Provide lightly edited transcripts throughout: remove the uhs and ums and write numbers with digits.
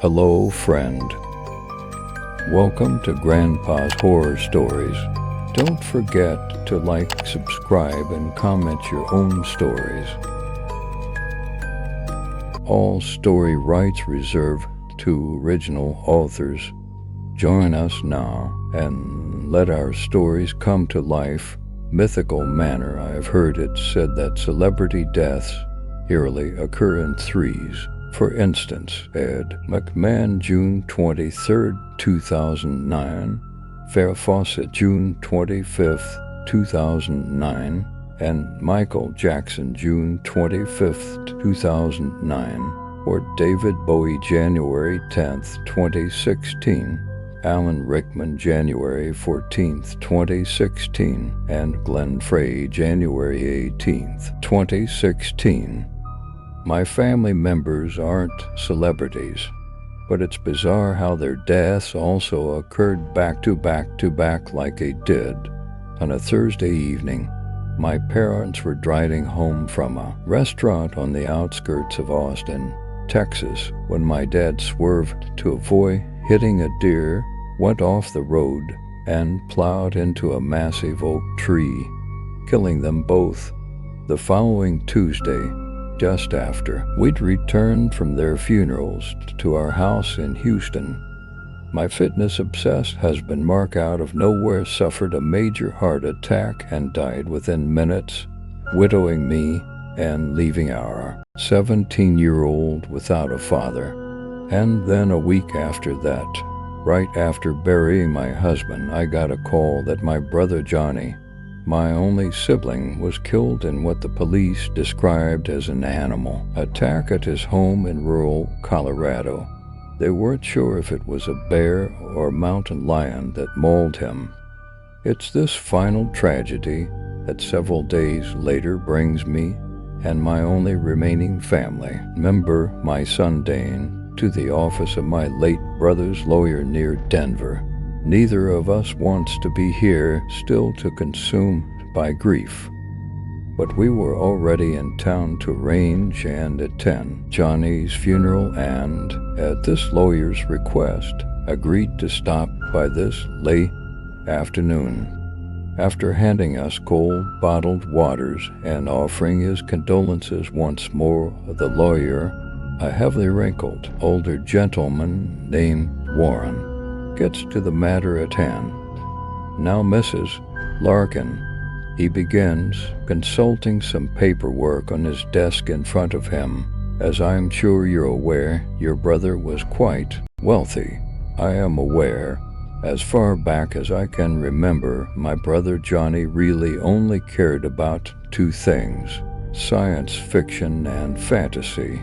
Hello, friend. Welcome to Grandpa's Horror Stories. Don't forget to like, subscribe, and comment your own stories. All story rights reserved to original authors. Join us now and let our stories come to life. Mythical Manor. I have heard it said that celebrity deaths eerily occur in threes. For instance, Ed McMahon, June 23, 2009, Farrah Fawcett, June 25, 2009, and Michael Jackson, June 25, 2009, or David Bowie, January 10, 2016, Alan Rickman, January 14, 2016, and Glenn Frey, January 18, 2016. My family members aren't celebrities, but it's bizarre how their deaths also occurred back to back like they did. On a Thursday evening, my parents were driving home from a restaurant on the outskirts of Austin, Texas, when my dad swerved to avoid hitting a deer, went off the road, and plowed into a massive oak tree, killing them both. The following Tuesday, just after we'd returned from their funerals to our house in Houston, my fitness-obsessed husband, Mark, out of nowhere suffered a major heart attack and died within minutes, widowing me and leaving our 17-year-old without a father. And then a week after that, right after burying my husband, I got a call that my brother Johnny, my only sibling, was killed in what the police described as an animal attack at his home in rural Colorado. They weren't sure if it was a bear or mountain lion that mauled him. It's this final tragedy that several days later brings me and my only remaining family member, my son Dane, to the office of my late brother's lawyer near Denver. Neither of us wants to be here, still to consumed by grief. But we were already in town to arrange and attend Johnny's funeral and, at this lawyer's request, agreed to stop by this late afternoon. After handing us cold bottled waters and offering his condolences once more, the lawyer, a heavily wrinkled older gentleman named Warren, gets to the matter at hand. Now, Mrs. Larkin, he begins, consulting some paperwork on his desk in front of him. As I'm sure you're aware, your brother was quite wealthy. I am aware. As far back as I can remember, my brother Johnny really only cared about two things: science fiction and fantasy.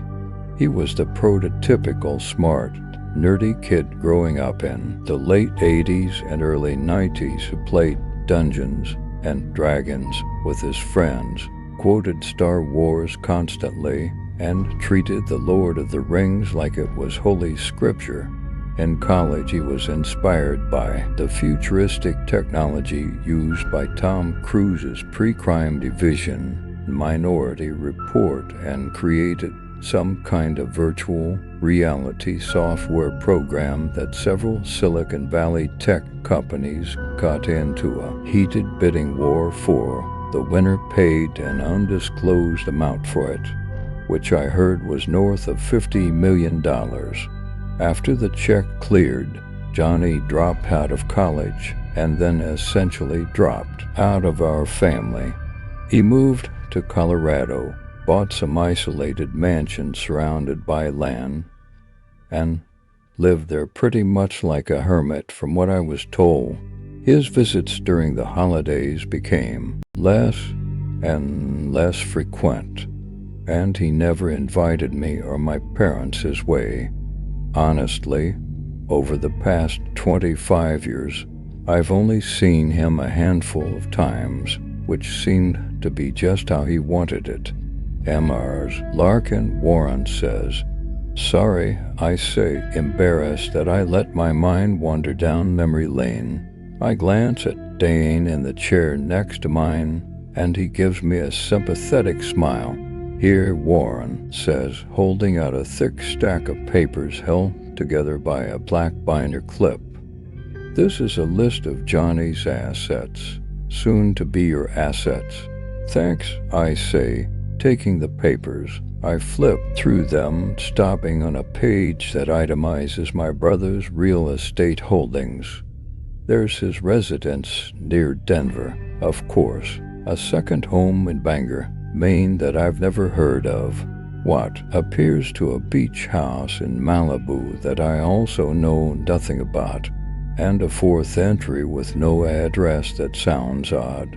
He was the prototypical smart, nerdy kid growing up in the late 80s and early 90s who played Dungeons and Dragons with his friends, quoted Star Wars constantly, and treated the Lord of the Rings like it was holy scripture. In college, he was inspired by the futuristic technology used by Tom Cruise's pre-crime division, Minority Report, and created some kind of virtual reality software program that several Silicon Valley tech companies got into a heated bidding war for. The winner paid an undisclosed amount for it, which I heard was north of $50 million. After the check cleared, Johnny dropped out of college and then essentially dropped out of our family. He moved to Colorado, bought some isolated mansion surrounded by land, and lived there pretty much like a hermit. From what I was told, his visits during the holidays became less and less frequent, and he never invited me or my parents his way. Honestly, over the past 25 years, I've only seen him a handful of times, which seemed to be just how he wanted it. Mrs. Larkin Warren says, "Sorry, I say, embarrassed that I let my mind wander down memory lane. I glance at Dane in the chair next to mine, and he gives me a sympathetic smile. Here, Warren says, holding out a thick stack of papers held together by a black binder clip. This is a list of Johnny's assets, soon to be your assets. Thanks, I say, taking the papers. I flip through them, stopping on a page that itemizes my brother's real estate holdings. There's his residence near Denver, of course, a second home in Bangor, Maine that I've never heard of. What appears to a beach house in Malibu that I also know nothing about, and a fourth entry with no address that sounds odd.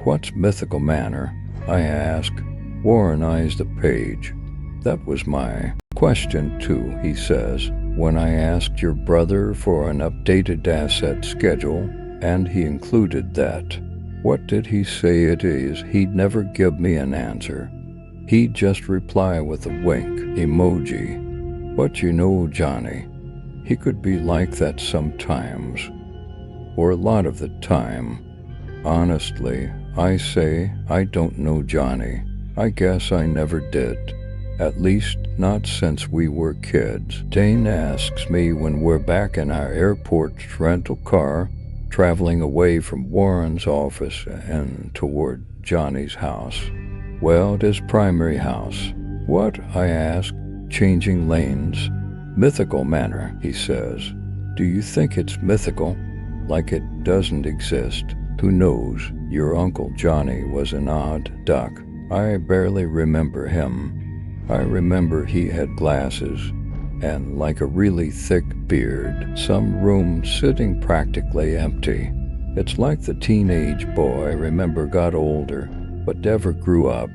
What's Mythical Manor? I ask. Warren eyes the page. That was my question too, he says, when I asked your brother for an updated asset schedule, and he included that. What did he say it is? He'd never give me an answer. He'd just reply with a wink emoji. But you know, Johnny, he could be like that sometimes, or a lot of the time. Honestly, I say I don't know Johnny. I guess I never did. At least not since we were kids. Dane asks me when we're back in our airport rental car, traveling away from Warren's office and toward Johnny's house. Well, it is primary house. What? I ask, changing lanes. Mythical Manor, he says. Do you think it's mythical? Like it doesn't exist? Who knows? Your Uncle Johnny was an odd duck. I barely remember him. I remember he had glasses and like a really thick beard, some rooms sitting practically empty. It's like the teenage boy I remember got older, but never grew up.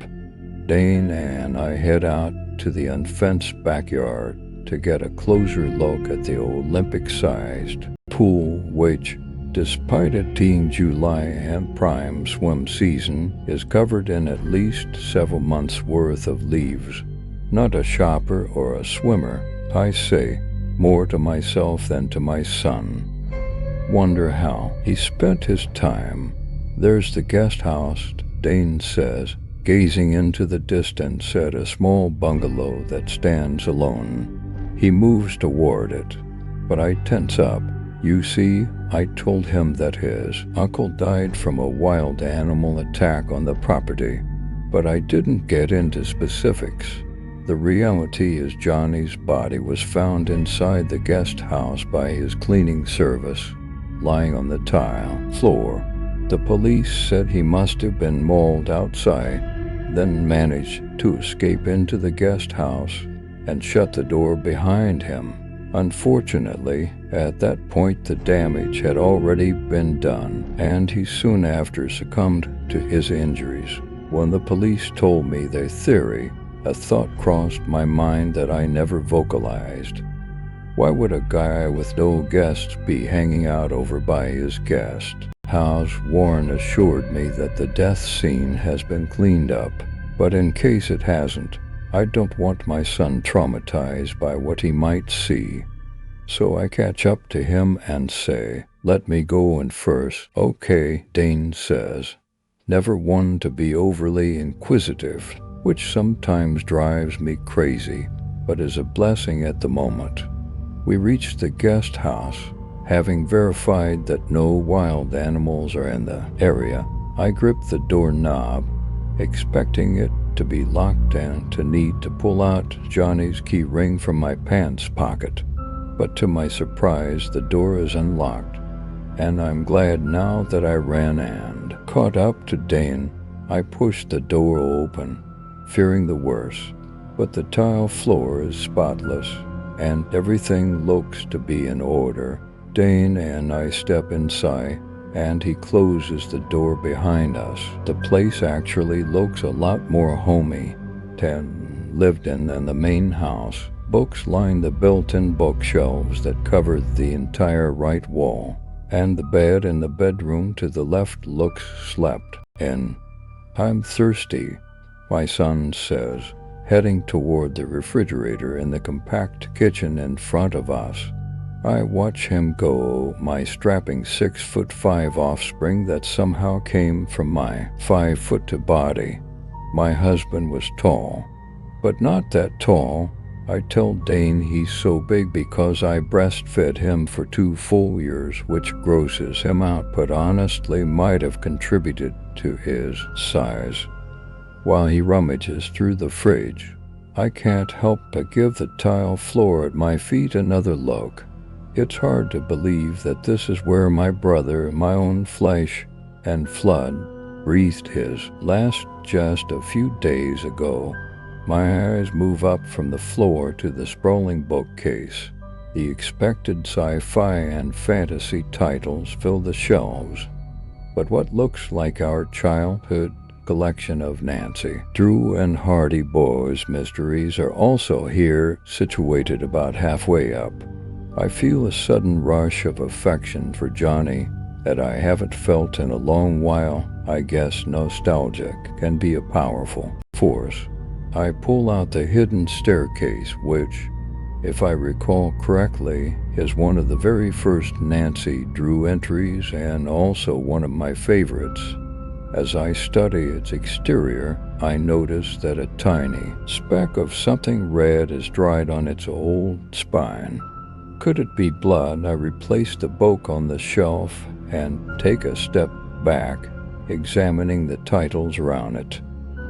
Dane and I head out to the unfenced backyard to get a closer look at the Olympic-sized pool, which, despite it being July and prime swim season, is covered in at least several months' worth of leaves. Not a shopper or a swimmer, I say, more to myself than to my son. Wonder how he spent his time. There's the guest house, Dane says, gazing into the distance at a small bungalow that stands alone. He moves toward it, but I tense up. You see, I told him that his uncle died from a wild animal attack on the property, but I didn't get into specifics. The reality is Johnny's body was found inside the guest house by his cleaning service, lying on the tile floor. The police said he must have been mauled outside, then managed to escape into the guest house and shut the door behind him. Unfortunately, at that point the damage had already been done, and he soon after succumbed to his injuries. When the police told me their theory, a thought crossed my mind that I never vocalized. Why would a guy with no guests be hanging out over by his guest house? Warren assured me that the death scene has been cleaned up, but in case it hasn't, I don't want my son traumatized by what he might see. So I catch up to him and say, let me go in first. Okay, Dane says, never one to be overly inquisitive, which sometimes drives me crazy, but is a blessing at the moment. We reach the guest house. Having verified that no wild animals are in the area, I grip the doorknob, expecting it to be locked and to need to pull out Johnny's key ring from my pants pocket. But to my surprise, the door is unlocked, and I'm glad now that I ran and caught up to Dane. I pushed the door open, fearing the worst, but the tile floor is spotless, and everything looks to be in order. Dane and I step inside, and he closes the door behind us. The place actually looks a lot more homey than lived in than the main house. Books line the built-in bookshelves that cover the entire right wall, and the bed in the bedroom to the left looks slept in. I'm thirsty, my son says, heading toward the refrigerator in the compact kitchen in front of us. I watch him go, my strapping 6'5" offspring that somehow came from my 5'2" body. My husband was tall, but not that tall. I tell Dane he's so big because I breastfed him for 2 full years, which grosses him out, but honestly might have contributed to his size. While he rummages through the fridge, I can't help but give the tile floor at my feet another look. It's hard to believe that this is where my brother, my own flesh and blood, breathed his last just a few days ago. My eyes move up from the floor to the sprawling bookcase. The expected sci-fi and fantasy titles fill the shelves, but what looks like our childhood collection of Nancy Drew and Hardy Boys mysteries are also here, situated about halfway up. I feel a sudden rush of affection for Johnny that I haven't felt in a long while. I guess nostalgia can be a powerful force. I pull out the hidden staircase, which, if I recall correctly, is one of the very first Nancy Drew entries and also one of my favorites. As I study its exterior, I notice that a tiny speck of something red is dried on its old spine. Could it be blood? I replace the book on the shelf and take a step back, examining the titles around it.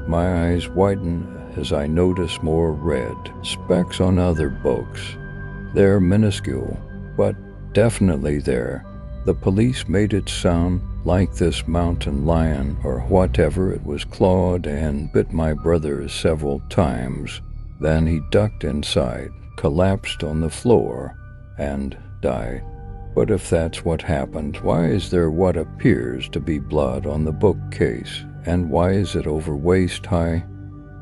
My eyes widen as I notice more red specks on other books. They're minuscule, but definitely there. The police made it sound like this mountain lion or whatever it was clawed and bit my brother several times. Then he ducked inside, collapsed on the floor, and died. But if that's what happened, why is there what appears to be blood on the bookcase, and why is it over waist high?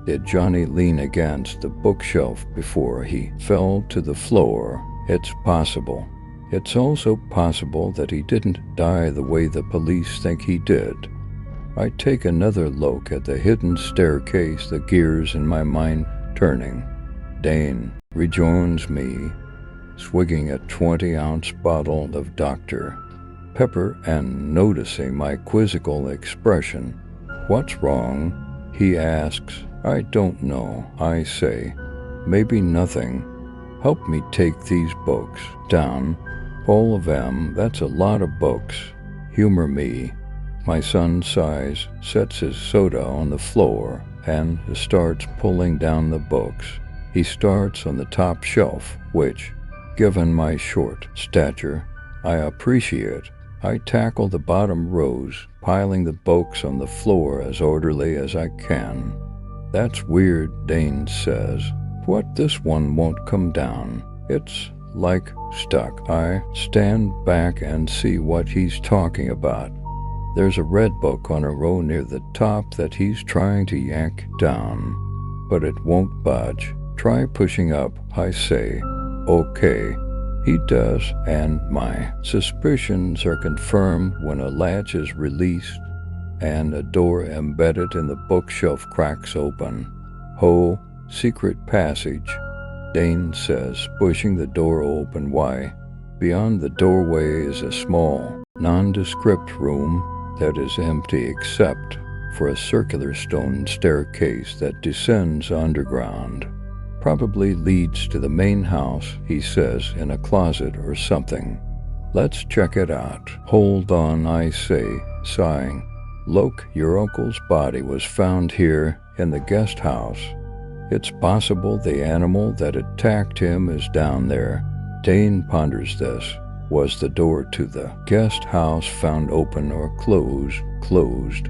Did Johnny lean against the bookshelf before he fell to the floor? It's possible. It's also possible that he didn't die the way the police think he did. I take another look at the hidden staircase, the gears in my mind turning. Dane rejoins me, swigging a 20-ounce bottle of Dr. Pepper and noticing my quizzical expression. "What's wrong?" he asks. "I don't know," I say. "Maybe nothing. Help me take these books down. All of them, that's a lot of books. Humor me." My son sighs, sets his soda on the floor, and starts pulling down the books. He starts on the top shelf, which, given my short stature, I appreciate. I tackle the bottom rows, piling the books on the floor as orderly as I can. "That's weird," Dane says. "What, this one won't come down? It's like stuck." I stand back and see what he's talking about. There's a red book on a row near the top that he's trying to yank down, but it won't budge. "Try pushing up," I say. "Okay." He does, and my suspicions are confirmed when a latch is released and a door embedded in the bookshelf cracks open. "Ho, secret passage," Dane says, pushing the door open. Why? Beyond the doorway is a small, nondescript room that is empty except for a circular stone staircase that descends underground. "Probably leads to the main house," he says, "in a closet or something. Let's check it out." "Hold on," I say, sighing. "Look, your uncle's body was found here in the guest house. It's possible the animal that attacked him is down there." Dane ponders this. Was the door to the guest house found open or closed? Closed.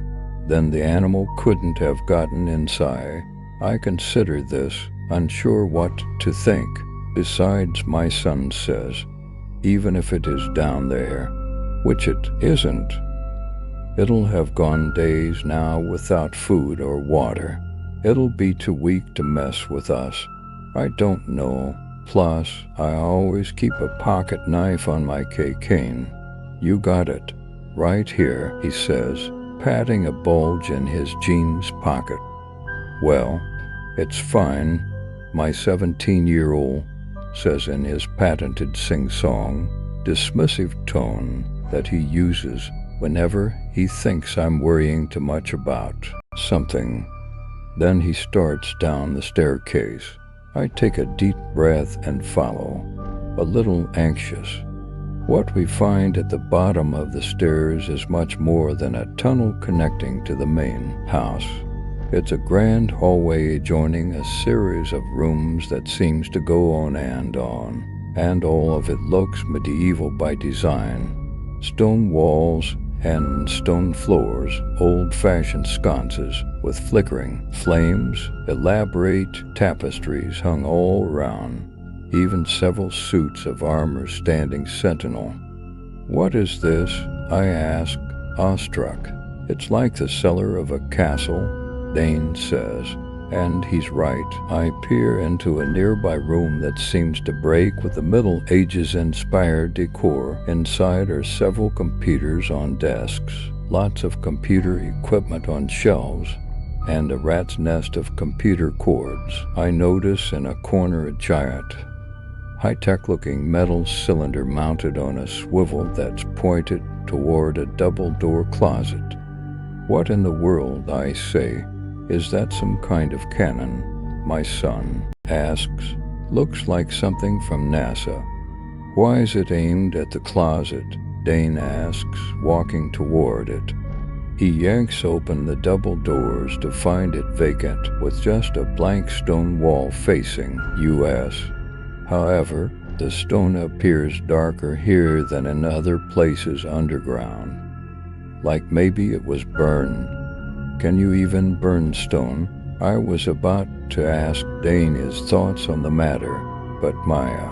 Then the animal couldn't have gotten inside. I consider this, unsure what to think. Besides, my son says, even if it is down there, which it isn't, it'll have gone days now without food or water. It'll be too weak to mess with us. I don't know. Plus, I always keep a pocket knife on my cane. "You got it. Right here," he says, patting a bulge in his jeans pocket. "Well, it's fine," my 17-year-old says in his patented sing-song, dismissive tone that he uses whenever he thinks I'm worrying too much about something. Then he starts down the staircase. I take a deep breath and follow, a little anxious. What we find at the bottom of the stairs is much more than a tunnel connecting to the main house. It's a grand hallway adjoining a series of rooms that seems to go on, and all of it looks medieval by design. Stone walls and stone floors, old-fashioned sconces with flickering flames, elaborate tapestries hung all around, even several suits of armor standing sentinel. "What is this?" I ask, awestruck. "It's like the cellar of a castle," Dane says, and he's right. I peer into a nearby room that seems to break with the Middle Ages-inspired decor. Inside are several computers on desks, lots of computer equipment on shelves, and a rat's nest of computer cords. I notice in a corner a giant, high-tech-looking metal cylinder mounted on a swivel that's pointed toward a double-door closet. "What in the world," I say, "is that some kind of cannon?" My son asks. "Looks like something from NASA." "Why is it aimed at the closet?" Dane asks, walking toward it. He yanks open the double doors to find it vacant, with just a blank stone wall facing US. However, the stone appears darker here than in other places underground. Like maybe it was burned. Can you even burn stone? I was about to ask Dane his thoughts on the matter, but Maya,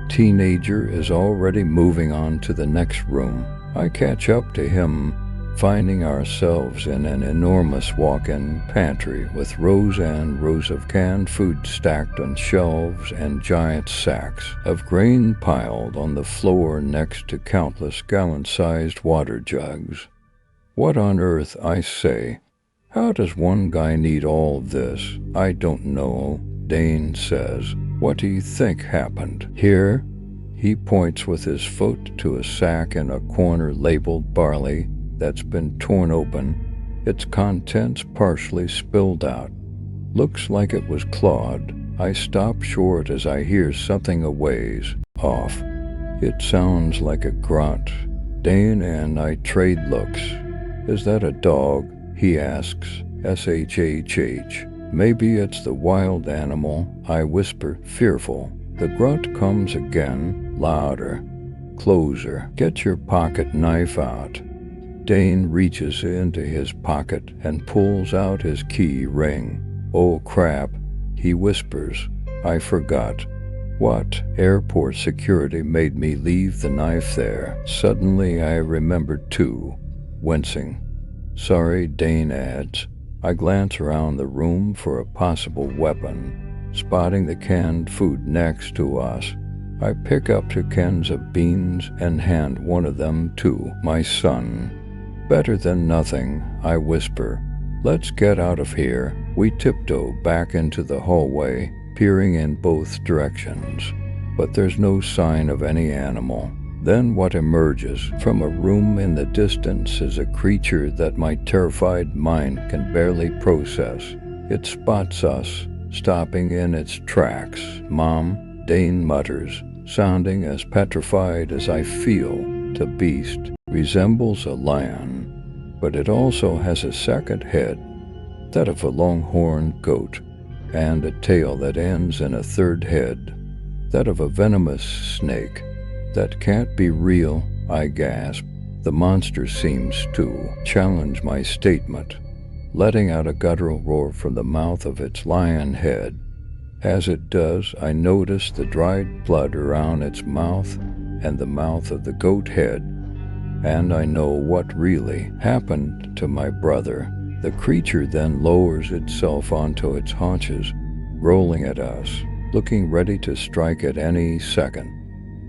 teenager, is already moving on to the next room. I catch up to him, finding ourselves in an enormous walk-in pantry with rows and rows of canned food stacked on shelves and giant sacks of grain piled on the floor next to countless gallon-sized water jugs. "What on earth," I say. "How does one guy need all this?" "I don't know," Dane says. "What do you think happened here?" He points with his foot to a sack in a corner labeled barley that's been torn open, its contents partially spilled out. Looks like it was clawed. I stop short as I hear something a ways off. It sounds like a grunt. Dane and I trade looks. "Is that a dog?" he asks, shhh. "Maybe it's the wild animal," I whisper, fearful. The grunt comes again, louder, closer. "Get your pocket knife out." Dane reaches into his pocket and pulls out his key ring. "Oh crap," he whispers. "I forgot." What? Airport security made me leave the knife there. Suddenly I remembered too, wincing. "Sorry," Dane adds. I glance around the room for a possible weapon. Spotting the canned food next to us, I pick up 2 cans of beans and hand one of them to my son. "Better than nothing," I whisper. "Let's get out of here." We tiptoe back into the hallway, peering in both directions. But there's no sign of any animal. Then what emerges from a room in the distance is a creature that my terrified mind can barely process. It spots us, stopping in its tracks. "Mom," Dane mutters, sounding as petrified as I feel. The beast resembles a lion, but it also has a second head, that of a longhorned goat, and a tail that ends in a third head, that of a venomous snake. "That can't be real," I gasp. The monster seems to challenge my statement, letting out a guttural roar from the mouth of its lion head. As it does, I notice the dried blood around its mouth and the mouth of the goat head, and I know what really happened to my brother. The creature then lowers itself onto its haunches, rolling at us, looking ready to strike at any second.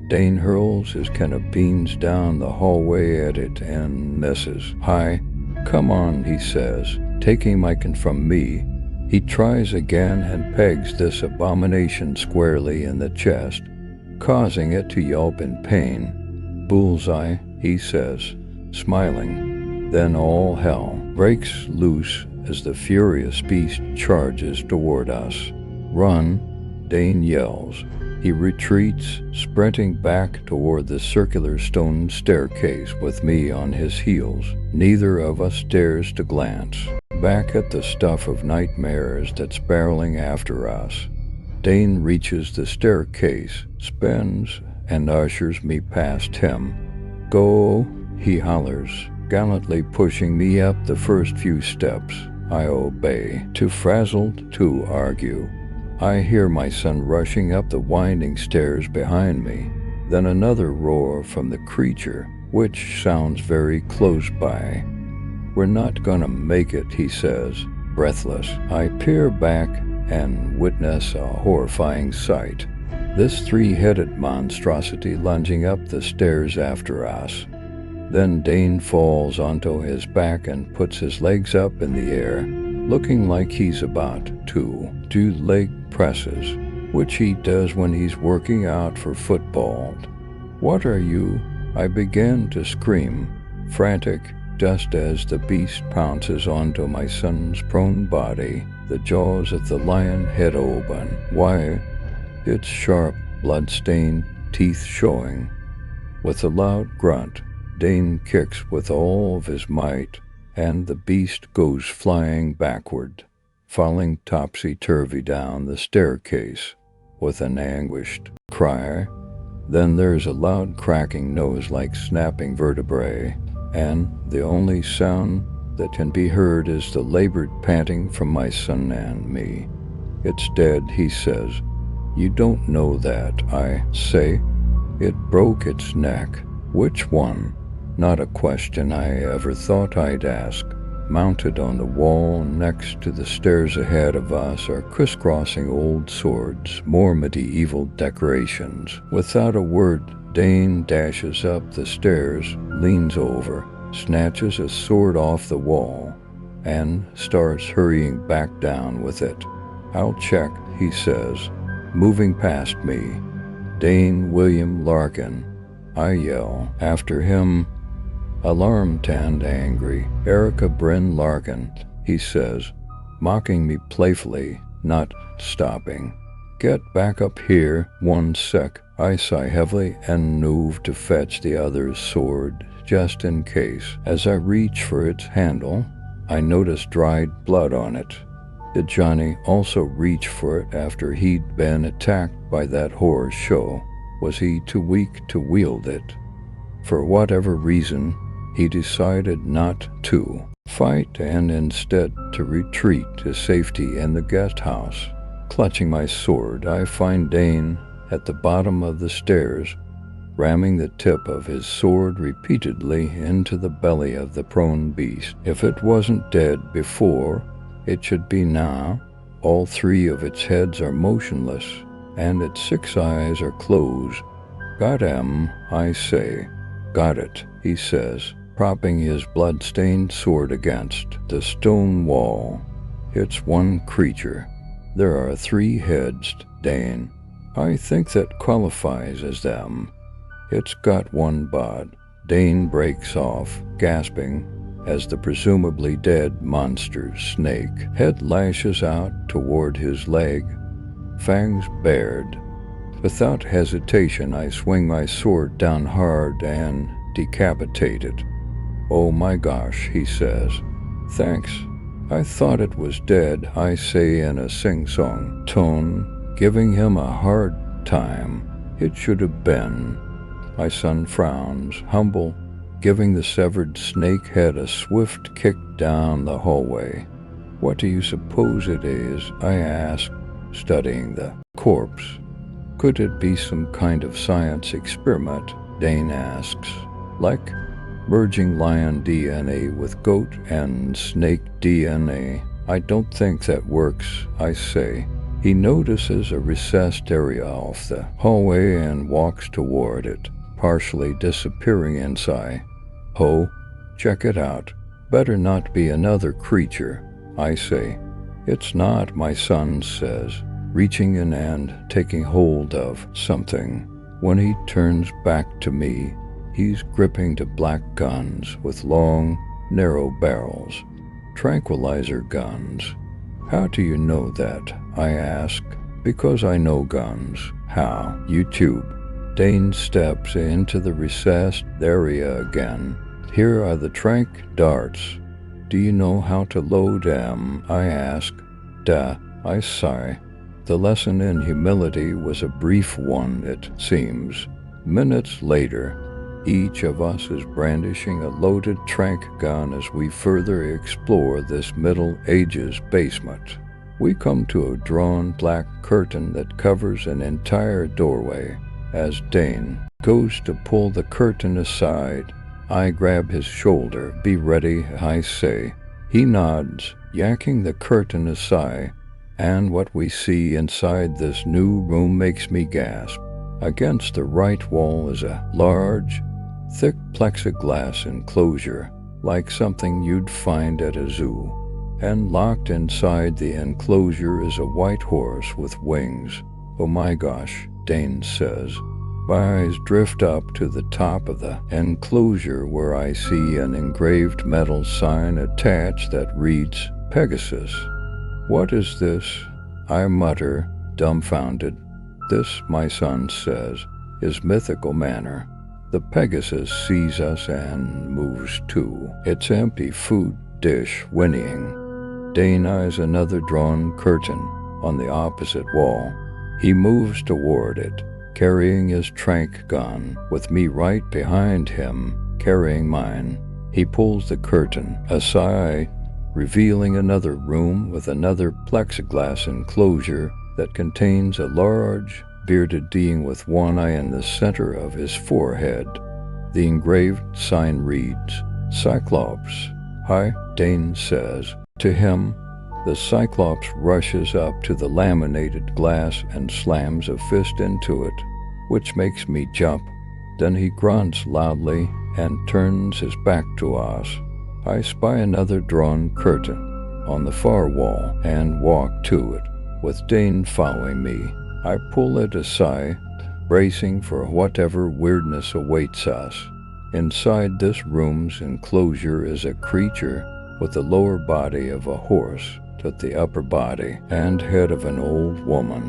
Dane hurls his can of beans down the hallway at it and misses. "Hi, come on," he says, taking my can from me. He tries again and pegs this abomination squarely in the chest, causing it to yelp in pain. "Bullseye," he says, smiling. Then all hell breaks loose as the furious beast charges toward us. "Run!" Dane yells. He retreats, sprinting back toward the circular stone staircase with me on his heels. Neither of us dares to glance back at the stuff of nightmares that's barreling after us. Dane reaches the staircase, spins, and ushers me past him. "Go!" he hollers, gallantly pushing me up the first few steps. I obey, too frazzled to argue. I hear my son rushing up the winding stairs behind me, then another roar from the creature, which sounds very close by. "We're not gonna make it," he says, breathless. I peer back and witness a horrifying sight. This three-headed monstrosity lunging up the stairs after us. Then Dane falls onto his back and puts his legs up in the air, looking like he's about to do leg presses, which he does when he's working out for football. "What are you?" I begin to scream, frantic, just as the beast pounces onto my son's prone body. The jaws of the lion head open. Why, its sharp, blood-stained teeth showing. With a loud grunt, Dane kicks with all of his might, and the beast goes flying backward, falling topsy-turvy down the staircase with an anguished cry. Then there's a loud cracking noise like snapping vertebrae, and the only sound that can be heard is the labored panting from my son and me. "It's dead," he says. "You don't know that," I say. "It broke its neck." "Which one?" Not a question I ever thought I'd ask. Mounted on the wall next to the stairs ahead of us are crisscrossing old swords, more medieval decorations. Without a word, Dane dashes up the stairs, leans over, snatches a sword off the wall, and starts hurrying back down with it. "I'll check," he says, moving past me. "Dane William Larkin," I yell after him. Alarmed and angry. "Erica Bryn Larkin," he says, mocking me playfully, not stopping. "Get back up here 1 sec." I sigh heavily and move to fetch the other's sword, just in case. As I reach for its handle, I notice dried blood on it. Did Johnny also reach for it after he'd been attacked by that horror show? Was he too weak to wield it? For whatever reason, he decided not to fight and instead to retreat to safety in the guest house. Clutching my sword, I find Dane at the bottom of the stairs, ramming the tip of his sword repeatedly into the belly of the prone beast. If it wasn't dead before, it should be now. All 3 of its heads are motionless, and its 6 eyes are closed. "Got him," I say. "Got it," he says, propping his blood-stained sword against the stone wall. "It's one creature. There are 3 heads, Dane. I think that qualifies as them. It's got 1 bod." Dane breaks off, gasping, as the presumably dead monster's snake head lashes out toward his leg, fangs bared. Without hesitation, I swing my sword down hard and decapitate it. "Oh my gosh," he says. "Thanks. I thought it was dead," I say in a sing-song tone, giving him a hard time. "It should have been." My son frowns, humble, giving the severed snake head a swift kick down the hallway. "What do you suppose it is?" I ask, studying the corpse. "Could it be some kind of science experiment?" Dane asks. "Like merging lion DNA with goat and snake DNA. I don't think that works," I say. He notices a recessed area off the hallway and walks toward it, partially disappearing inside. "Ho, check it out. Better not be another creature," I say. "It's not," my son says, reaching in and taking hold of something. When he turns back to me, he's gripping 2 black guns with long, narrow barrels, tranquilizer guns. How do you know that? I ask. Because I know guns. How? YouTube. Dane steps into the recessed area again. Here are the tranq darts. Do you know how to load them? I ask. Duh, I sigh. The lesson in humility was a brief one, it seems. Minutes later, each of us is brandishing a loaded tranq gun as we further explore this Middle Ages basement. We come to a drawn black curtain that covers an entire doorway. As Dane goes to pull the curtain aside, I grab his shoulder. Be ready, I say. He nods, yanking the curtain aside, and what we see inside this new room makes me gasp. Against the right wall is a large, thick plexiglass enclosure, like something you'd find at a zoo. And locked inside the enclosure is a white horse with wings. Oh my gosh, Dane says. My eyes drift up to the top of the enclosure where I see an engraved metal sign attached that reads Pegasus. What is this? I mutter, dumbfounded. This, my son says, is Mythical Manor. The Pegasus sees us and moves too, its empty food dish whinnying. Dane eyes another drawn curtain on the opposite wall. He moves toward it, carrying his tranq gun, with me right behind him, carrying mine. He pulls the curtain aside, revealing another room with another plexiglass enclosure that contains a large, bearded being with one eye in the center of his forehead. The engraved sign reads, Cyclops. Hi, Dane says. To him, the Cyclops rushes up to the laminated glass and slams a fist into it, which makes me jump. Then he grunts loudly and turns his back to us. I spy another drawn curtain on the far wall and walk to it, with Dane following me. I pull it aside, bracing for whatever weirdness awaits us. Inside this room's enclosure is a creature with the lower body of a horse, but the upper body and head of an old woman,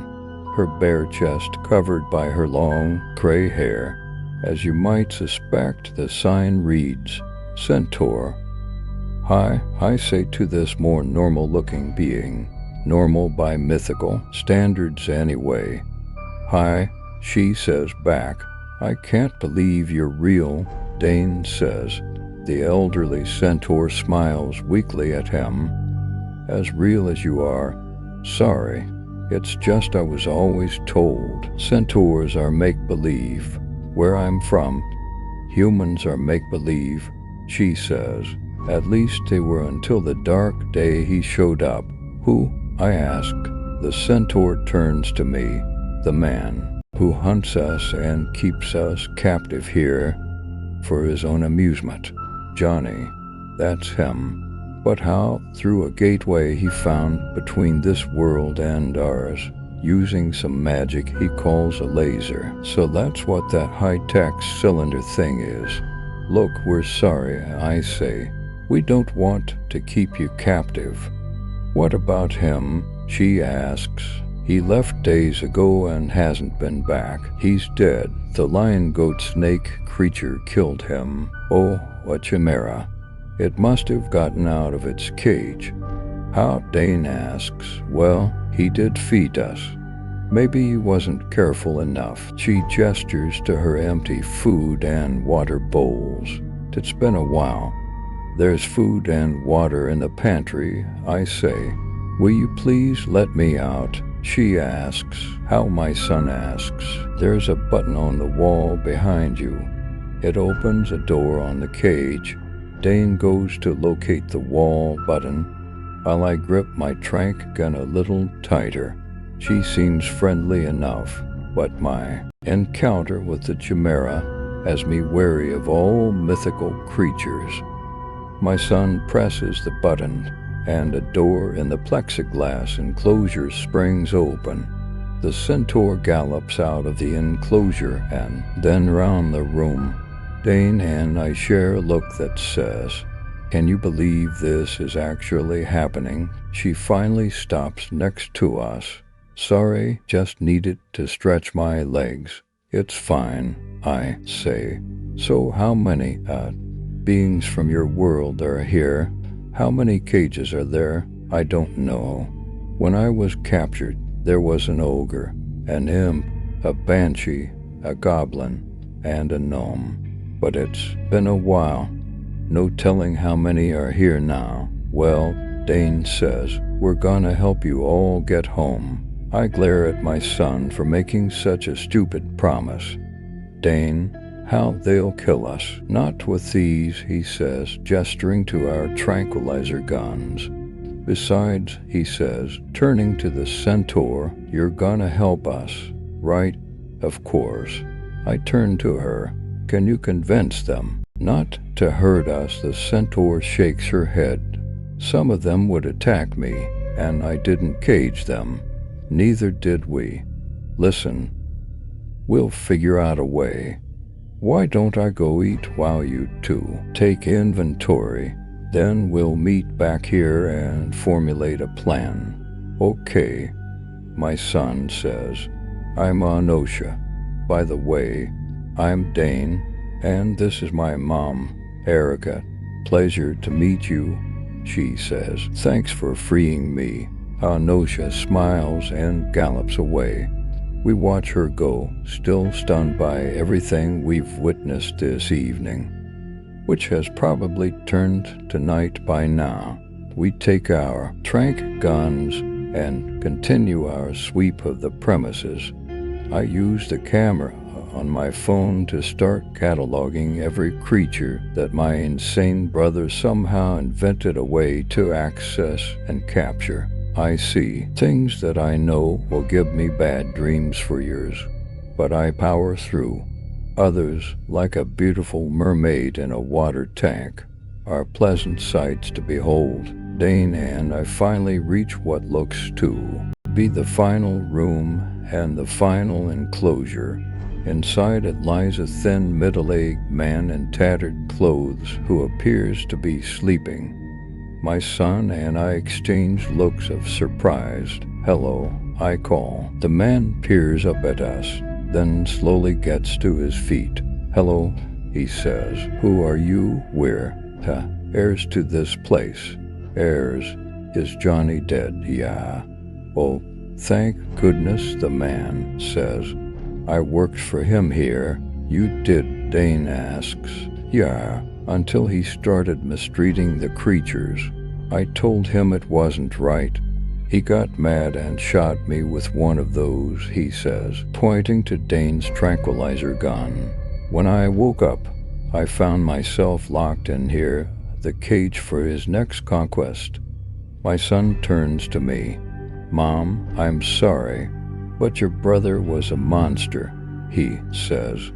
her bare chest covered by her long, gray hair. As you might suspect, the sign reads, Centaur. Hi, I say to this more normal-looking being, normal by mythical standards anyway. Hi, she says back. I can't believe you're real, Dane says. The elderly centaur smiles weakly at him. As real as you are. Sorry. It's just I was always told centaurs are make-believe. Where I'm from, humans are make-believe, she says. At least they were until the dark day he showed up. Who? I ask. The centaur turns to me. The man who hunts us and keeps us captive here for his own amusement. Johnny. That's him. But how? Through a gateway he found between this world and ours, using some magic he calls a laser. So that's what that high-tech cylinder thing is. Look, we're sorry, I say. We don't want to keep you captive. What about him? She asks. He left days ago and hasn't been back. He's dead. The lion-goat snake creature killed him. Oh, a chimera. It must have gotten out of its cage. How? Dane asks. Well, he did feed us. Maybe he wasn't careful enough. She gestures to her empty food and water bowls. It's been a while. There's food and water in the pantry, I say. Will you please let me out? She asks. How? My son asks. There's a button on the wall behind you. It opens a door on the cage. Dane goes to locate the wall button, while I grip my tranq gun a little tighter. She seems friendly enough, but my encounter with the chimera has me wary of all mythical creatures. My son presses the button, and a door in the plexiglass enclosure springs open. The centaur gallops out of the enclosure and then round the room. Dane and I share a look that says, Can you believe this is actually happening? She finally stops next to us. Sorry, just needed to stretch my legs. It's fine, I say. So how many beings from your world are here? How many cages are there? I don't know. When I was captured, there was an ogre, an imp, a banshee, a goblin, and a gnome. But it's been a while. No telling how many are here now. Well, Dane says, we're gonna help you all get home. I glare at my son for making such a stupid promise. Dane, how they'll kill us. Not with these, he says, gesturing to our tranquilizer guns. Besides, he says, turning to the centaur, you're gonna help us, right? Of course. I turn to her. Can you convince them not to hurt us? The centaur shakes her head. Some of them would attack me, and I didn't cage them. Neither did we. Listen, we'll figure out a way. Why don't I go eat while you two take inventory? Then we'll meet back here and formulate a plan. Okay, my son says. I'm Anosha. By the way, I'm Dane, and this is my mom, Erica. Pleasure to meet you, she says. Thanks for freeing me. Anosha smiles and gallops away. We watch her go, still stunned by everything we've witnessed this evening, which has probably turned to night by now. We take our trank guns and continue our sweep of the premises. I use the camera on my phone to start cataloging every creature that my insane brother somehow invented a way to access and capture. I see things that I know will give me bad dreams for years, but I power through. Others, like a beautiful mermaid in a water tank, are pleasant sights to behold. Dane and I finally reach what looks to be the final room and the final enclosure. Inside it lies a thin, middle-aged man in tattered clothes who appears to be sleeping. My son and I exchange looks of surprised. Hello, I call. The man peers up at us, then slowly gets to his feet. Hello, he says. Who are you? We're heirs to this place. Heirs? Is Johnny dead? Yeah. Oh, thank goodness, the man says. I worked for him here. You did? Dane asks. Yeah, until he started mistreating the creatures. I told him it wasn't right. He got mad and shot me with one of those, he says, pointing to Dane's tranquilizer gun. When I woke up, I found myself locked in here, the cage for his next conquest. My son turns to me. Mom, I'm sorry, but your brother was a monster, he says.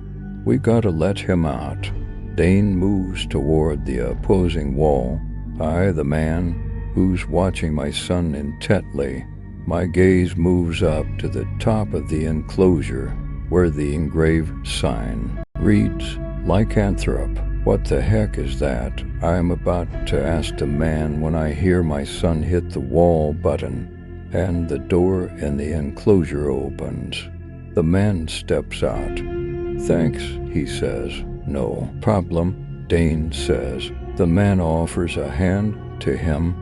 We gotta let him out. Dane moves toward the opposing wall. I, the man who's watching my son intently, my gaze moves up to the top of the enclosure where the engraved sign reads, Lycanthrope. What the heck is that? I'm about to ask the man when I hear my son hit the wall button, and the door in the enclosure opens. The man steps out. Thanks, he says. No problem, Dane says. The man offers a hand to him.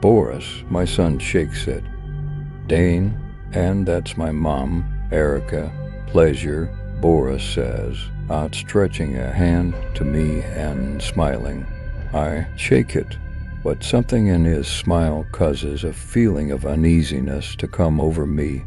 Boris, my son shakes it. Dane, and that's my mom, Erica. Pleasure, Boris says, outstretching a hand to me and smiling. I shake it, but something in his smile causes a feeling of uneasiness to come over me.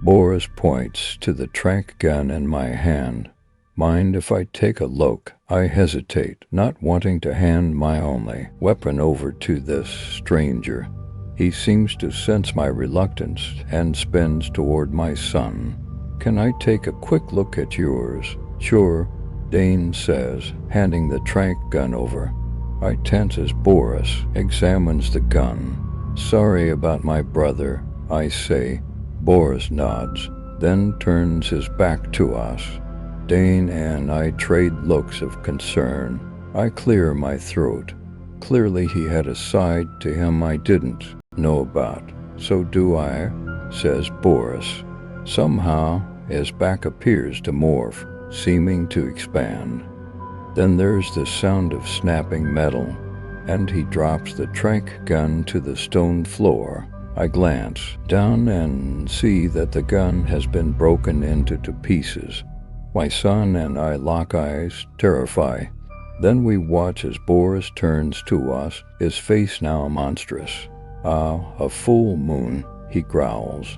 Boris points to the trank gun in my hand. Mind if I take a look? I hesitate, not wanting to hand my only weapon over to this stranger. He seems to sense my reluctance and spins toward my son. Can I take a quick look at yours? Sure, Dane says, handing the trank gun over. I tense as Boris examines the gun. Sorry about my brother, I say. Boris nods, then turns his back to us. Dane and I trade looks of concern. I clear my throat. Clearly he had a side to him I didn't know about. "So do I," says Boris. Somehow his back appears to morph, seeming to expand. Then there's the sound of snapping metal, and he drops the trank gun to the stone floor. I glance down and see that the gun has been broken into pieces. My son and I lock eyes, terrified. Then we watch as Boris turns to us, his face now monstrous. "Ah, a full moon," he growls.